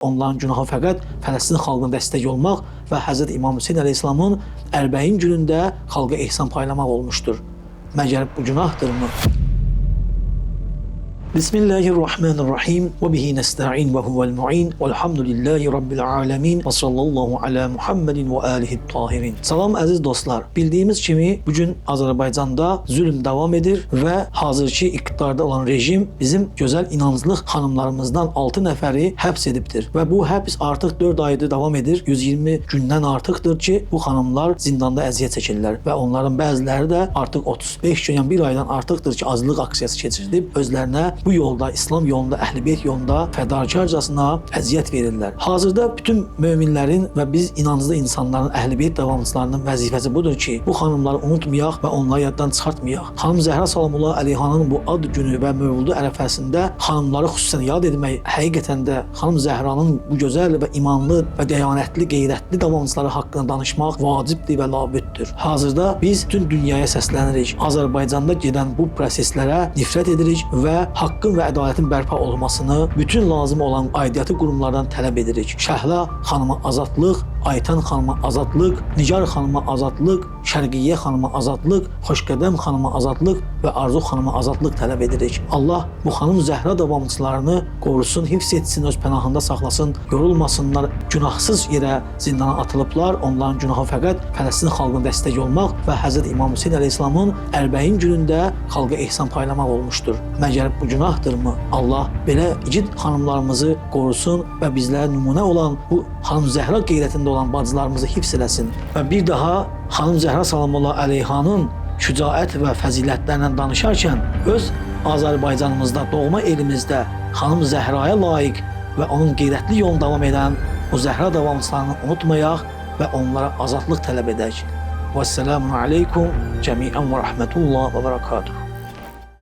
Onların günahı fəqət Fələstin xalqına dəstək olmaq və Hz. İmam Hüseyin əleyhissalamın Ərbəin günündə xalqa ehsan paylamaq olmuşdur. Məgər bu günahdırmı? Bismillahirrahmanirrahim və bihi nəsta'in və huvəl mu'in vəlhamdülillahi rabbil aləmin və sallallahu alə Muhammedin və alihi tahirin. Salam əziz dostlar, bildiyimiz kimi bugün Azərbaycanda zülm davam edir və hazırki iqtidarda olan rejim bizim gözəl inanclıq xanımlarımızdan 6 nəfəri həbs edibdir və bu həbs artıq 4 aydır davam edir. 120 gündən artıqdır ki, bu xanımlar zindanda əziyyət çəkirlər və onların bəziləri də artıq 35 gün, yəni bir aydan artıqdır ki, azlıq aksiyası keçirdib özlərinə bu yolda, İslam yolunda, Əhl-i-Beyt yolunda fədakarcasına əziyyət verirlər. Hazırda bütün möminlərin və biz inanclı insanların, Əhl-i-Beyt davamçılarının vəzifəsi budur ki, bu xanımları unutmayaq və onları yaddan çıxartmayaq. Xanım Zəhra Salamullah Əleyhanın bu ad günü və mövludu ərəfəsində xanımları xüsusən yad etmək həqiqətən də xanım Zəhranın bu gözəl və imanlı və dəyanətli, qeyrətli davamçıları haqqında danışmaq vacibdir və labüddür. Hazırda biz bütün dünyaya səslənirik. Azərbaycanda gedən bu proseslərə nifrət edirik və haqqın və ədalətin bərpa olmasını bütün lazım olan aidiyyatı qurumlardan tələb edirik. Şəhla xanıma azadlıq, Aytan xanıma azadlıq, Nigar xanıma azadlıq, Şərqiyyə xanıma azadlıq, Xoşqədəm xanıma azadlıq və Arzu xanıma azadlıq tələb edirik. Allah bu xanım Zəhra davamçılarını qorusun, hifz etsin, öz pənahında saxlasın, yorulmasınlar, günahsız yerə zindana atılıblar. Onların günahı fəqət Fələstin xalqına dəstək olmaq və Hz. İmam Hüseyin əleyhissalamın Ərbəin günündə xalqa ehsan paylamaq olmuşdur. Məgər bu günahdırmı? Allah belə igid xanımlarımızı qorusun və bizlərə nümunə olan bu xanım Zəhra qeyrətində olan bacılarımızı hifz eləsin. Və bir daha xanım Zəhra Salamullah Əleyhanın şücaət və fəzilətlərindən danışarkən öz Azərbaycanımızda, doğma elimizdə xanım Zəhraya layiq və onun qeyrətli yolunu davam edən o Zəhra davamçılarını unutmayaq və onlara azadlıq tələb edək. Vəsselamu aleykum cəmiən və rəhmətullah və bərəkatuhu.